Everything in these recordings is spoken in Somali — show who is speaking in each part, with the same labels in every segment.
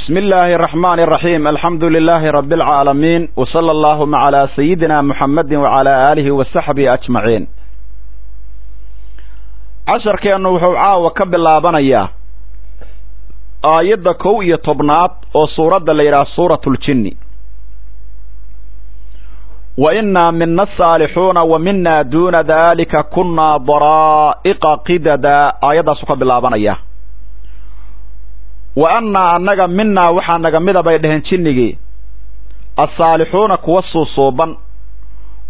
Speaker 1: بسم الله الرحمن الرحيم. الحمد لله رب العالمين، وصلى اللهم على سيدنا محمد وعلى آله وصحبه أجمعين. عشر كأنه وحاو كبلابانيا آيات كوية طبنات وصورة ليرى صورة الجن. وإنا منا الصالحون ومنا دون ذلك كنا ضرائق قددا. آيات سوكا بلابانيا وأنا أنك منا وحانك مدى بيدهن جنجي الصالحون كوصوا صوبا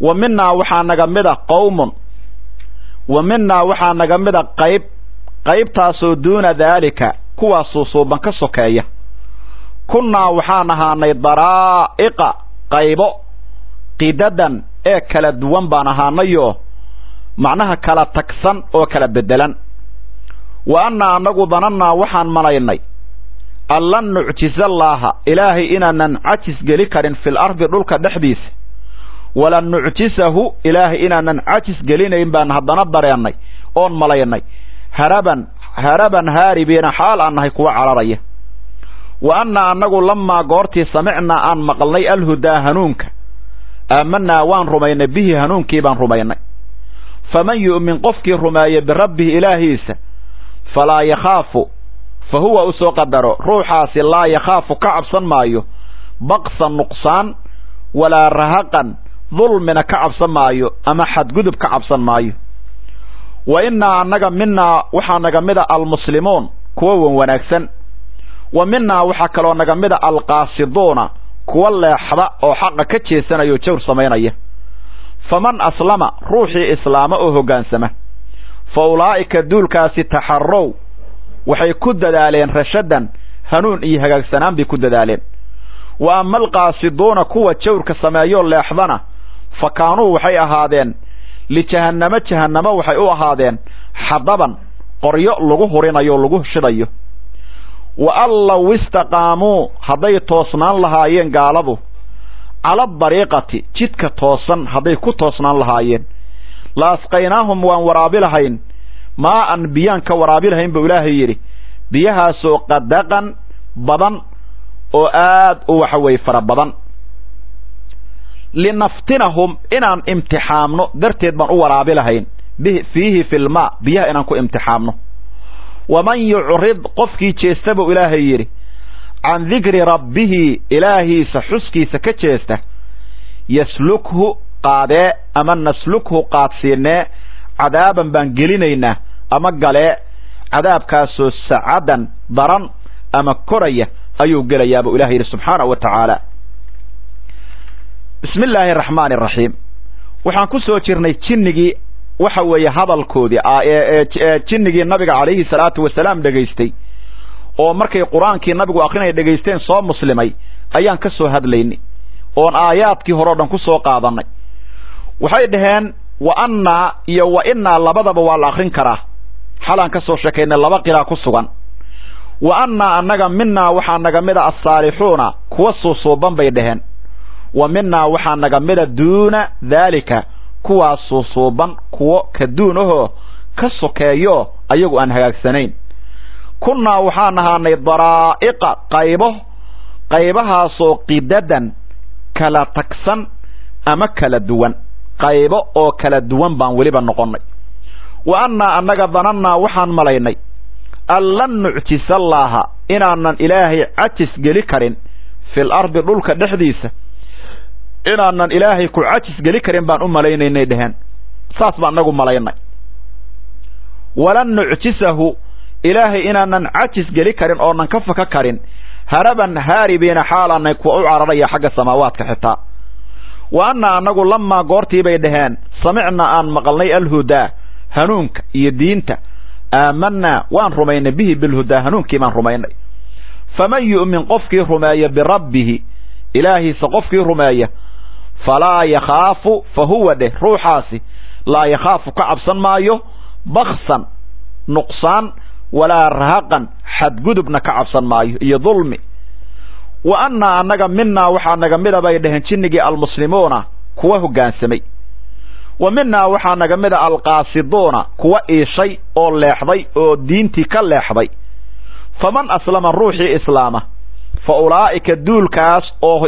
Speaker 1: ومنا وحانك مدى قوم ومنا وحانك مدى قيب تاسو دون ذلك كوصوا صوبا كسوكاية. كنا وحانها نضرائق قيب قددا كلا دوان بانها نيو معناها كلا تكسن او كلا بدلا. وأنا أنك ظننا وحان ملايني ألن نعجز الله إلهي إننا نعجز قليكا في الأرض رلك دحديث ولن نعجزه إلهي إننا نعجز قلينا إنبان هدنا الضرياني أون ملاياني هربا هاربين حال أنه يكوى على ريه. وأنا أنه لما قرتي سمعنا أن مقلني الهدى هنونك آمنا وان رمينا به هنونك بان رمينا. فمن يؤمن قفك رمي بربه إلهيس فلا يخاف فهو أسو قدره روحاس لا يخاف كعبسا مايو بقصا نقصان ولا رهقا ظلمنا كعبسا مايو أما حد قدب كعبسا مايو. وإنا أنك منا وحانك مدى المسلمون كوو ونكسن ومنا وحاكلو أنك مدى القاصدون كوو اللي حضاء أو حق كتشي سنة يوتشور سمينيه. فمن أسلم روحي إسلام أوه قانسمه فأولئك دول كاسي تحروا waxay ku dadaaleen rashadan hanuun iyo hagaagsanaan bi ku dadaaleen. wa amal qaasidoona kuwa jawrka sameeyo leexdana fakaanu waxay ahaadeen li jahannama waxay u ahaadeen xadaban qoryo lagu horinayo lagu shidayo. wa alla wistaqaamu haday toosnaan lahaayeen gaaladu ala dariiqati jidka toosan haday ku toosnaan lahaayeen laasqaynaahum waan waraabilahayn ما أن بيان كورابيلهم بولاهي يري بيها سو قدقا بدن او آد او حوي فربضن لنفتنهم إنان امتحامنو درتيد من ورابيلهين فيه في الماء بيها إنان كو امتحامنو. ومن يعرض قفكي تشيستبو إلهي يري عن ذكر ربه إلهي سحسكي سكتشيسته يسلكه قادة أما نسلكه قادسينه عذابا بانجلينينا أما قال عذاب كاسو سعدا ضرن أما كرية أيو قال يا أبو إلهي سبحانه وتعالى. بسم الله الرحمن الرحيم. وحان كسو تشيرني تشنجي وحوي هذا الكودي تشنجي النبي عليه الصلاة والسلام دقيستي oo markay quraanki nabigu aqrinay dhageysteen soo muslimay ayaan ka soo hadlaynay oo aayaadkii hore dhan ku soo qaadanay. waxay dhaheen وأنا وإنا لبضب والآخرين كراه حالان كسو شكينا لبقلا كسوغان. وأنا أنك منا وحانك مدى الصالحون كوصو صوبان بيدهن ومنا وحانك مدى دون ذلك كوصو صوبان كو كدونه كسو كيو أيقو أنهاك سنين. كنا وحانها نضرائق قيبها سو قددا كلا تكسن أما كلا دوان qaybo oo kala duwan baan waliba noqonay. wa anna annaga dananna waxaan malaynay allan nu'tisallaha inaanan ilaahay ajis gali karin fil ardi dhulka dhexdiisa inaanan ilaahay ku ajis gali karin baan u malaynay dhahan saas baan nagu malaynay. walan nu'tisahu ilaahay inaanan ajis gali karin oo nan ka faka karin haraban haaribiina xaalan ku u cararaya xagga samaawaadka xitaa. وأنا أنقول لما قرتي بيدهان سمعنا أن مقلني الهدى هنونك يدينك آمنا وأن رمينا به بالهدى هنونك من رمينا. فمن يؤمن قفك رماية بربه إلهي سقفك رماية فلا يخاف فهو ده روحاسي لا يخاف كعبسا مايو بخصا نقصان ولا رهقا حد قدبنا كعبسا مايو يظلمي. وأنا أنك منا وحانك مدى بيدهن شنجي المسلمون كوه قانسمي ومنا وحانك مدى القاصدون كوه إيشي أو لحظي أو دينتي كاللحظي. فمن أسلم الروح إسلامه fa ulaa'ika duulkaas oo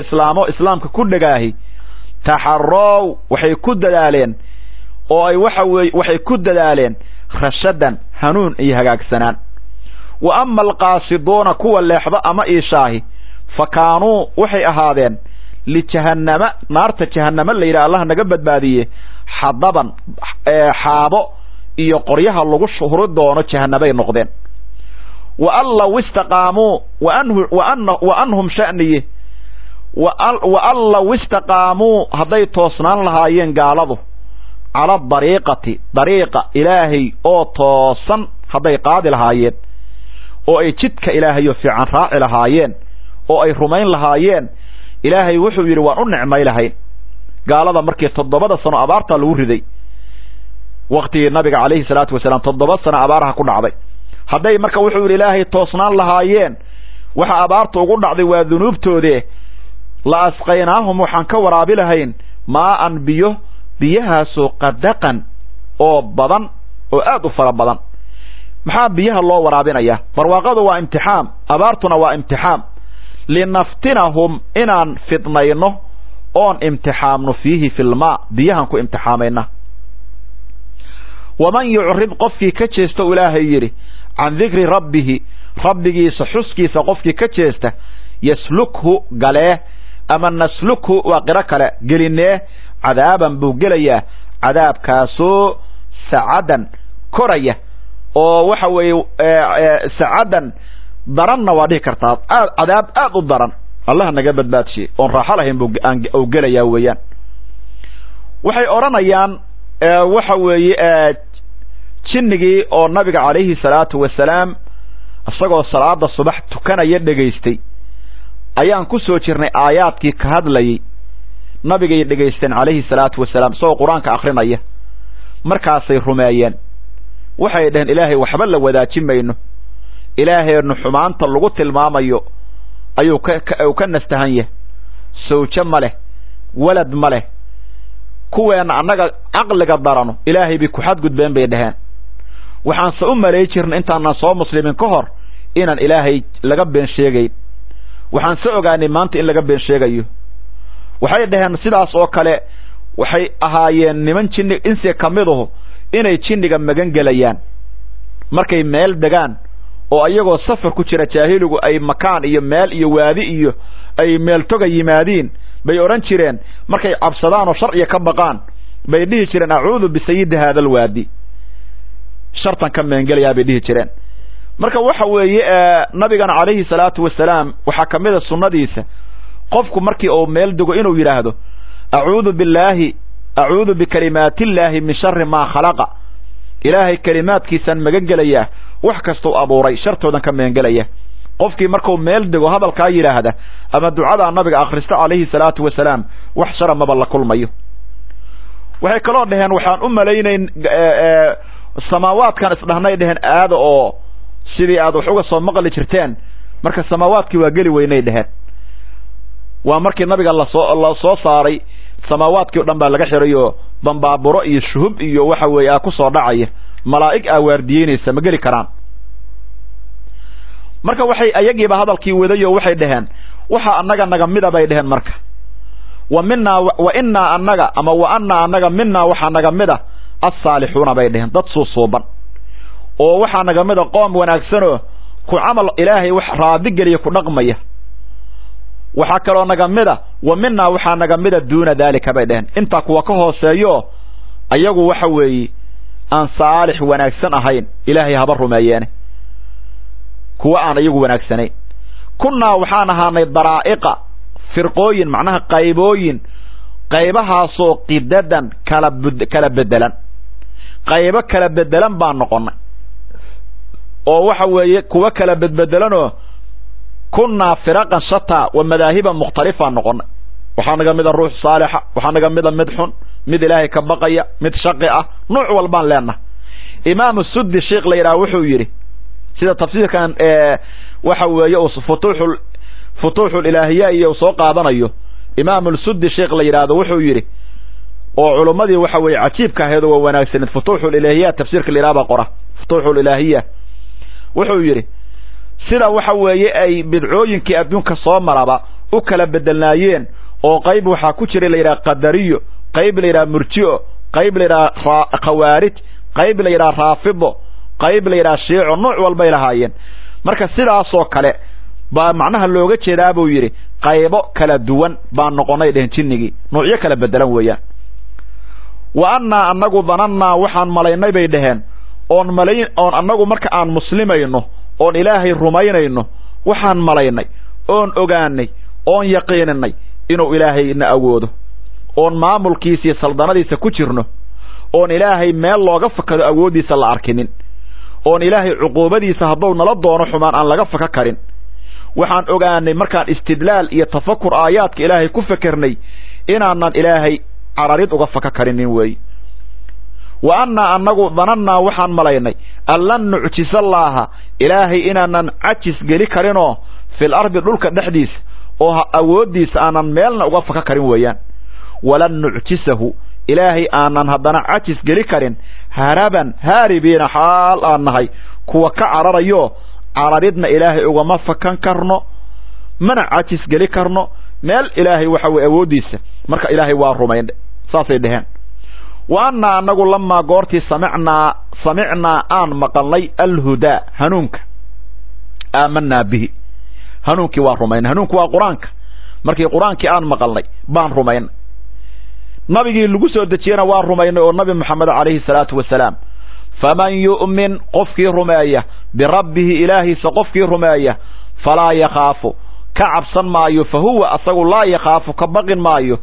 Speaker 1: islaamka ku dhagaahi taxarrow waxay ku dadaaleen oo ay waxay ku dadaaleen rashadan hanuun iyo hagaagsanaan wa ama alqaasiduuna kuwa leexda ama iishaahi fa kaanuu waxay ahaadeen lijahannama naarta jahannama la yidhaha allah naga badbaadiye xadaban xaabo iyo qoryaha lagu shuhuri doono jahannabay noqdeen wa an law istaqaamuu wa anhum sha'niye wa an law istaqaamuu hadday toosnaan lahaayeen gaaladu cala dariiqa ilaahay oo toosan hadday qaadi lahaayeen oo ay jidka ilaahayo fiican raaci lahaayeen oo ay rumayn lahaayeen ilaahay wuxuu yidhi waan u nicmay lahayn gaalada markii 7 sano abaarta lagu riday waqtigii nabiga calayhi salaatu wasalaam 7 sano abaaraha ku dhacday hadday marka wuxuu yidhi ilaahay toosnaan lahaayeen waxa abaarta ugu dhacday waa dunuubtoodee la asqaynaahum waxaan ka waraabi lahayn maa'an biyahaasoo qadaqan oo badan oo aad u fara badan maxaa biyaha loo waraabinayaa barwaaqadu waa imtixaan abaartuna waa imtixaan linaftinahum inaan fidnayno oon imtixaamno fiihi filmaa biyahan ku imtixaamayna waman yucrid qofkii ka jeesta ilaahay yidhi can dikri rabbigiisa xuskiisa qofkii ka jeesta yaslukhu galee ama naslukhu waa qiro kale gelinee cadaaban buu gelayaa cadaabkaasoo sacadan koraya oo waxa weeye sacadan daranna waa dhihi kartaa cadaab aad u daran allah naga badbaadshiyey oon raaxo lahayn buu gelayaa weeyaan waxay odhanayaan waxa weeye jinnigii oo nabiga calayhi salaatu wasalaam isagoo salaada subax tukanaya dhegaystay ayaan ku soo jirnay aayaadkii ka hadlayay nabigay dhegaysteen calayhi salaatu wasalaam isagoo qur-aanka akrinaya markaasay rumeeyeen waxay dhaheen ilaahay waxba la wadaajin mayno ilaahaynu xumaanta lagu tilmaamayo ayuu ka nastahan yahay sawjo ma leh walad ma leh kuweena annaga caqliga darano ilaahay bay ku xadgudbeen bay dhaheen waxaan se u malay jirna intaanan soo muslimin ka hor inaan ilaahay laga been sheegayn waxaan se ogaanay maanta in laga been sheegayo waxay dhaheen sidaas oo kale waxay ahaayeen niman jinni insi ka miduhu inay jinniga magan gelayaan markay meel degaan oo ayagoo safar ku jira jaahiligu ay makaan iyo meel iyo waadi iyo ay meel toga yimaadiin bay oran jireen markay cabsadaan oo sharciga ka baqaan bay dhihi jireen a'uudu bi sayyid hada alwadi shartan ka meengelayaa bay dhihi jireen marka waxa weeye nabigana calayhi salaatu wasalaam waxa kamida sunnadiisa qofku markii uu meel dego inuu yiraahdo a'uudu bi kalimaatillahi min sharri ma khalaqa ilaahay kalimaadkiisan magan gelaya wax kasto abuuray shartoodan ka meengelaya qofkii markuu meel dego hadalka yiraahda ama ducada nabiga akhrista calayhi salaatu wasalaam wax shar ma bal kulmayo waxay kala dhaheen waxaan u malaynayn samaawaadkan isdhahnay dhaheen aad oo sidii aad wax uga soo maqli jirteen marka samaawaadkii waa gali weynay dhaheen waa markii nabiga la soo saaray samaawaadkii oo dhan baa laga xirayo bambaaburo iyo shuhub iyo waxa weeye ku soo dhacaya malaa'ig waardiyeynaysa ma gali karaan marka waxay ayagiiba hadalkii wadayo waxay dhaheen waxa annaga naga mid bay dhaheen marka wa inna annaga ama wa anna annaga minna waxa naga mid as-saalixuuna bay dhaheen dad suuban oo waxa naga mid qoom wanaagsan oo ku amal ilaahay wax raadi galiyo ku dhaqmaya waxa kale naga mid wa minna waxa naga mid duuna dalika bay dhaheen inta kuwa ka hooseeyo ayagu waxa weeye aan saalix wanaagsan ahayn ilaahay haba rumeeyeen kuwa aan ayagu wanaagsanayn kunna waxaan ahaanay daraa'iqa firqooyin macnaha qaybahaasoo qidadan kala bedelan qaybo kala bedelan baan noqonay oo waxa weeye kuwa kala bedbedelanoo kunna firaqan shata wa madaahiba mukhtalifa noqonay waxaan naga mid ruux saalixa waxaan naga mid xun mid ilaahay ka baqaya mid shaqi ah nooc walbaan leenahay imaam suddi sheekh la yiraahdo wuxuu yiri sida tafsiirkan waxa weeye oo futuuxul ilaahiyya iyo soo qaadanayo imaam suddi sheekh la yiraahdo wuxuu yiri oo culimadii waxa weeye cajiibka ahayd oo wanaagsan futuuxul ilaahiyya tafsiirka la yiraahdo qora futuuxul ilaahiyya wuxuu yiri sida waxa weeye ay bidcooyinkii adduunka soo maraba u kala bedelnaayeen oo qayb waxaa ku jira la yidhaha qadariyo, qayb la yidhaha murji'o, qayb la yidhaha khawaarij, qayb la yidhaha raafido, qayb la yidhaha shiico, nooc walbay lahaayeen. marka sidaasoo kale baa macnaha looga jeedaa buu yidhi qaybo kala duwan baan noqonay dhehen jinnigii, noocyo kala bedelan weeyaan. wa annaa annagu danannaa waxaan malaynay bay dhaheen oon annagu marka aan muslimayno oon ilaahay rumaynayno waxaan malaynay oon ogaanay oon yaqiininay inuu ilaahay na awoodo, oon maamulkiisa iyo saldanadiisa ku jirno, oon ilaahay meel looga fakado awooddiisa la arkinin, oon ilaahay cuquubadiisa hadduu nala doono xumaan aan laga faka karin. waxaan ogaanay markaan istidlaal iyo tafakur aayaadka ilaahay ku fakernay inaanan ilaahay cararid uga faka karinin weey. wa annaa annagu danannaa waxaan malaynay an lan nucjisa allaaha ilaahay inaanan cajis geli karinoo fil ardi dhulka dhexdiisa oo awooddiisa aanan meelna uga faka karin weeyaan. walan nucjisahu ilaahay aanan haddana cajis geli karin haraban haaribiina xaal aan nahay kuwa ka cararayo cararidna ilaahay ugama fakan karno, mana cajis geli karno meel ilaahay waxa weye awooddiisa. marka ilaahay waa rumayn saasay dhaheen. wa annaa annagu lamaa goortii samicnaa aan maqalnay alhudaa hanuunka aamanaa bihi hanuunkii waa rumayn. hanuunku waa qur-aanka. markii qur-aankii aan maqalnay baan rumaynay. nabigii lagu soo dejiyena waa rumaynay oo nabi moxamed calayhi salaatu wasalaam. faman yu'min qofkii rumeeya birabbihi ilaahiisa qofkii rumeeya falaa yakhaafu ka cabsan maayo, fa huwa asagu laa yakhaafu ka baqin maayo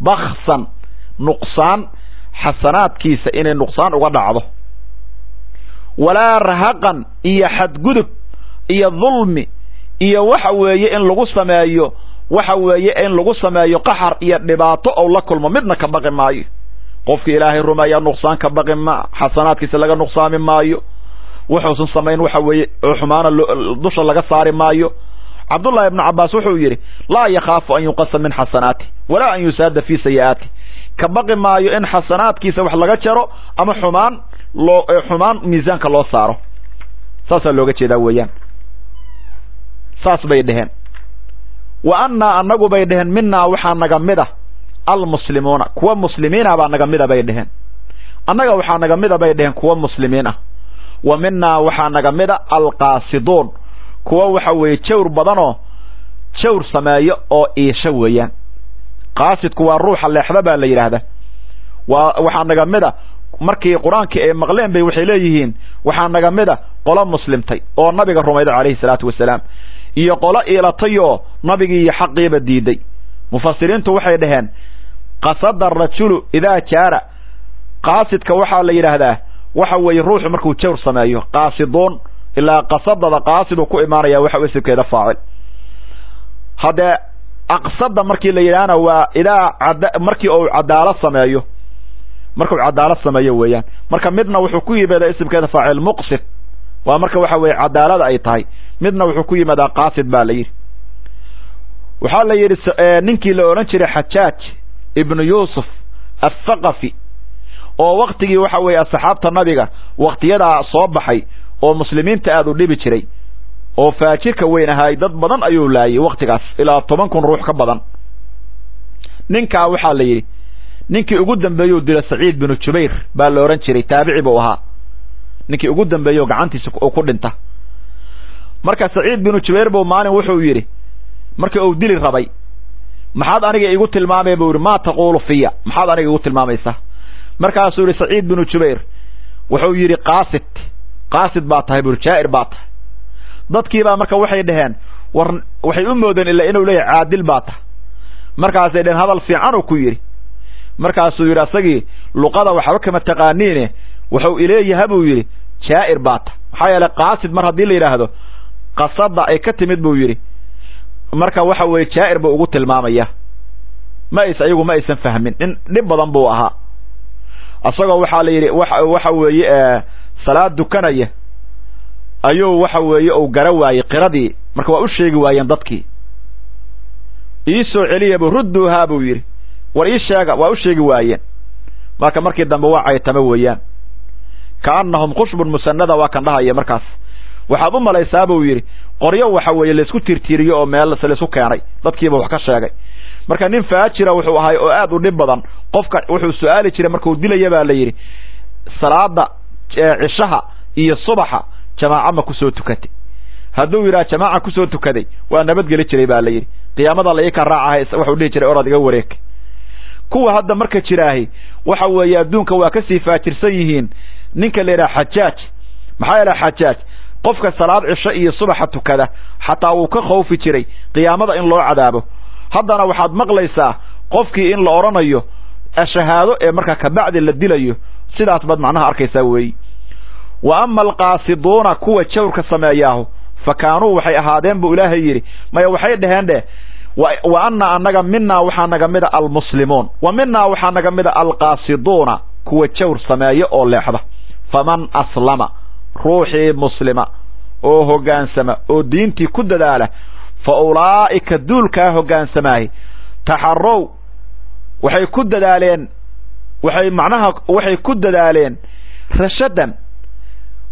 Speaker 1: baksan nuqsaan xasanaadkiisa inay nuqsaan uga dhacdo, walaa rahaqan iyo xadgudub iyo dulmi iyo waxa weeye in lagu sameeyo qaxar iyo dhibaato ou la kulmo midna ka baqi maayo. qofkii ilaahay rumeeya nuqsaan ka baqi ma, xasanaadkiisa laga nuqsaami maayo, wuxuusan samayn waxa weeye xumaana dusha laga saari maayo. cabdullahi ibnu cabbaas wuxuu yidhi laa yakhaafu an yuqasa min xasanaati walaa an yusaada fii sayi'aati. ka baqi maayo in xasanaadkiisa wax laga jaro ama xumaan miisaanka loo saaro. saasaa looga jeedaa weeyaan. saas bay dheheen. wa annaa annagu bay dheheen minaa waxaa naga mid ah almuslimuuna kuwa muslimiina baa naga mida bay dheheen. annaga waxaa naga mida bay dheheen kuwa muslimiin ah. wa minaa waxaa naga mida alqaasiduun kuwa waxa weeye jawr badanoo jawr sameeyo oo iisha weeyaan. qaasidku waa ruuxa leexda baa la yidhaahdaa. waxaa naga mida markii qur-aankii ay maqleen bay waxay leeyihiin waxaa naga mida qolo muslimtay oo nabiga rumayda calayhi salaatu wasalaam, iyo qolo iilatayoo nabigii iyo xaqiiba diiday. mufasiriintu waxay dhaheen qasada arajulu idaa jaara. qaasidka waxaa la yidhaahdaa waxa weeye ruuxu markuu jawr sameeyo. qaasiduun ilaa qasadada qaasiduu ku imaanaya waxa isibkeeda faacil. haddee aqsada markii la yidhaahna waa markii uu cadaalad sameeyo. markuu cadaalad sameeyo weeyaan. marka midna wuxuu ku yimaadaa isibkeeda faacil muqsid, waa marka waxa weeye cadaalada ay tahay. midna wuxuu ku yimaadaa qaasid baa la yidhi. waxaa la yidhi ninkii la odhan jiray xajaaj ibnu yuusuf athaqafi oo waktigii waxa weeye asxaabta nabiga waktiyadaa soo baxay oo muslimiinta aad u dhibi jiray oo faajirka weyn ahaay, dad badan ayuu laayay waktigaas, ilaa 10,000 ruux ka badan. ninkaa waxaa la yidhi ninkii ugu dambeeyuu dila saciid binu jubayr baa la odhan jiray, taabici buu ahaa. ninkii ugu dambeeyo gacantiisa ku dhinta. marka saciid binu jubayr buu maalin wuxuu yidhi markii uu dili rabay, maxaad aniga igu tilmaamay buu yidhi, maa taquulu fiya, maxaad aniga igu tilmaamaysaa? markaasuu yidhi saciid binu jubayr wuxuu yidhi qaasid baa tahay buu, jaa'ir baa tahay. dadkiibaa marka waxay dhaheen waxay u moodeen ilaa inuu leeyahay caadil baa tahay. markaasay dhaheen hadal fiican uu ku yidhi. markaasuu yidhi asagii luqada waxba kama taqaaniine wuxuu ileeyaha buu yidhi jaa'ir baa tahay. maxaa yeelay qaasid mar haddii la yidhaahdo qasada ay ka timid buu yidhi, marka waxa weeye jaa'ir buu ugu tilmaamaya. ayagu ma aysan fahmin, nin dhib badan buu ahaa. asagoo waxaa la yidhi waxa weeye salaad dukanaya ayuu waxa weeye uu gara waayey qiradii. marka waa u sheegi waayeen dadkii. ii soo celiya buu, rudduuhaa buu yidhi, war ii sheega. waa u sheegi waayeen. marka markii dambe waa caytama weeyaan. kaannahum khushbun musanada waa kan dhahaya. markaas waxaad u malaysaa buu yidhi qoryo waxa weeye la isku tirtiriyo oo meel la isku keenay dadkiiba wax ka sheegay marka nin faajira wuxuu ahay oo aad u dhib badan qofka wuxuu su'aali jiray markuu dilaya baa la yiri salaada cishaha iyo subaxa jamaaca ma ku soo tukatay hadduu yiraahdo jamaaca ku soo tukaday waa nabad gali jiray baa la yiri qiyaamada la ka raacahay wuxuu dhihi jiray orad iga wareeg kuwa hadda marka jiraahi waxa weeye adduunka waa ka sii faajirsan yihiin ninka leeyahay xajaaj maxaa ila xajaaj qofka salaad cisho iyo subaxa tukada xataa uu ka khoofi jiray qiyaamada in loo cadaabo haddana waxaad maqlaysaa qofkii in la oranayo shahaado ee marka ka bacdi la dilayo sidaas bad macnaha arkaysaa weey wa amma alqaasiduuna kuwa jawrka sameeyaahu fakaanuu waxay ahaadeen buu ilaahay yiri maya waxay dhaheen wa anna annaga minna waxa naga mid almuslimuun wa minna waxa naga mid alqaasiduuna kuwa jawr sameeyo oo leexda faman aslama ruuxi muslima oo hogaansama oo diintii ku dadaala fa ulaa'ika duulka hogaansamay taharrow waxay ku dadaaleen waxay ku dadaaleen rashadan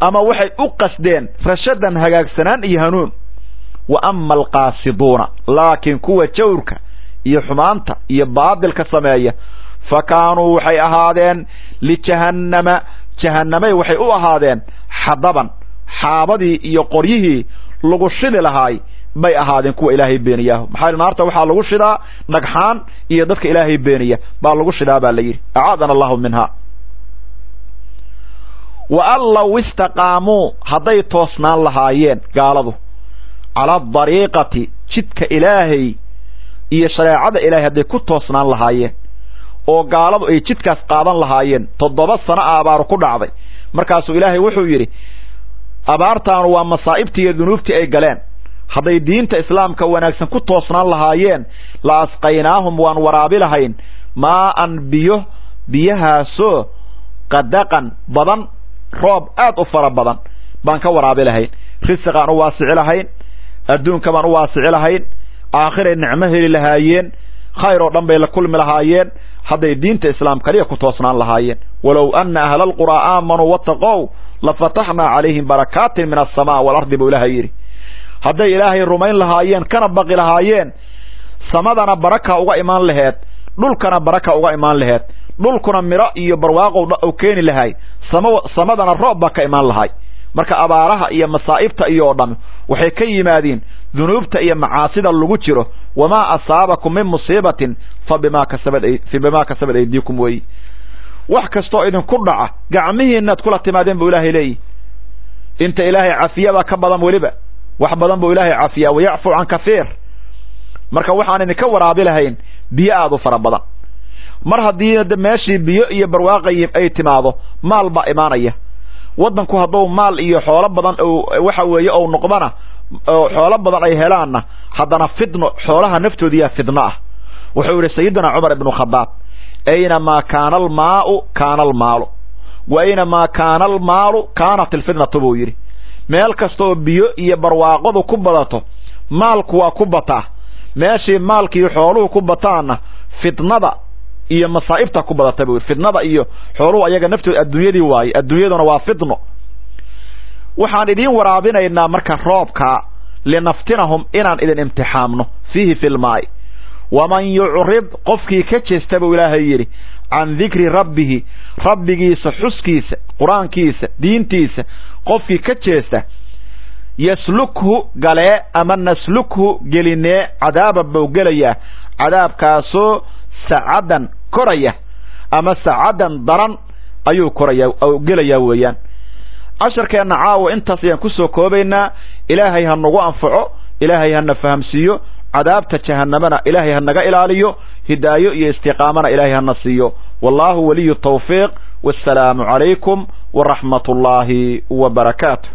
Speaker 1: ama waxay u qasdeen rashadan hagaagsanaan iyo hanuun wa amma alqaasiduuna laakiin kuwa jawrka iyo xumaanta iyo baadilka sameeya fakaanuu waxay ahaadeen lijahannama jahannamay waxay u ahaadeen xadaban xaabadii iyo qoryihii lagu shili lahaay bay ahaadeen kuwa ilaahay beeniyaa maxaa naarta waxa lagu shidaa dhagxaan iyo dadka ilaahay beeniya baa lagu shidaa baa la yiri aadana Allahu minha wa allaw istaqaamu haday toosnaan lahaayeen gaaladu ala dariiqati jidka ilaahay iyo shariicada ilaahay haday ku toosnaan lahaayeen oo gaaladu ay jidkaas qaadan lahaayeen 7 sano abaar ku dhacday markaas ilaahay wuxuu yiri abaartaan waa masaa'ibtii iyo dunuubtii ay galeen haday diinta islaamka wanaagsan ku toosnaan lahaayeen la asqaynaahum waan waraabi lahayn ma an biyahaasoo qadaqan badan roob aad u fara badan baan ka waraabi lahayn risqaan u waasici lahayn adduunka baan u waasici lahayn aakhire nicmo heli lahaayeen khayr oo dhan bay la kulmi lahaayeen haday diinta islaamka kaliya ku toosnaan lahaayeen walaw anna ahlal qura aamanu wattaqaw lafatahna alayhim barakatin min as-samaa wal ardi bulahayri haday ilaahay rumayn lahaayeen kana baqi lahaayeen samadana baraka uga imaan laheed dhulkana baraka uga imaan laheed dhulkuna miro iyo barwaaqo u keeni lahaay samadana roob ka imaan lahaay marka abaaraha iyo masaa'ibta iyo dham waxay ka yimaadeen dunuubta iyo macaasida lagu jiro wama asaabakum min musibatin fabima kasabat aydikum way wax kasto idin ku dhaca gacmihiina kula timaadeen buu ilaahay leeyahay inta ilaahay cafiyada ka badan waliba wax badan buu ilaahay cafiya wa ya'fu an kaseer marka waxaan idin ka waraabi lahayn biyo aad u fara badan mar hadii meeshii biyo iyo barwaaqay ay timaado maal ba imaanaya wadanku haduu maal iyo xoolo badan oo waxa weeye oo noqdana xoolo badan ay helaana hadana fidno xoolaha naftoodiya fidna ah wuxuu yiri sayyidina Umar ibn Khattab ayna ma kana al-maa'u kana al-maalu wa ayna ma kana al-maalu kanat al-fitnatu buu yiri meel kasto biyo iyo barwaaqadu ku badato maalku waa ku bataa meeshii maalkii xooluhu ku bataana fitnada iyo masaa'ibta ku badata buu fitnada iyo xooluhu ayaga naftooda adduunyadii waay adduunyaduna waa fitno waxaan idin waraabinaynaa marka roobka linaftinahum inaan idin imtixaamno fihi fil maa'i waman yu'rid qofkii ka jeesta buu ilaahay yiri can dhikri rabbigiisa xuskiisa quraankiisa diintiisa qofkii ka jeesta yaslukhu galee ama naslukhu gelinee cadaaba buu gelaya cadaabkaasoo saacadan koraya ama saacadan daran ayuu koraya oo gelaya weeyaan asharkeena caawa intaas ayaan ku soo koobaynaa ilaahay ha nagu anfaco ilaahay ha na fahamsiiyo cadaabta jahannamana ilaahay ha naga ilaaliyo hidaayo iyo istiqaamana ilaahay ha na siiyo wallahu waliyyu tawfiiq wassalaamu calaykum wa rahmatullahi wa barakaatuh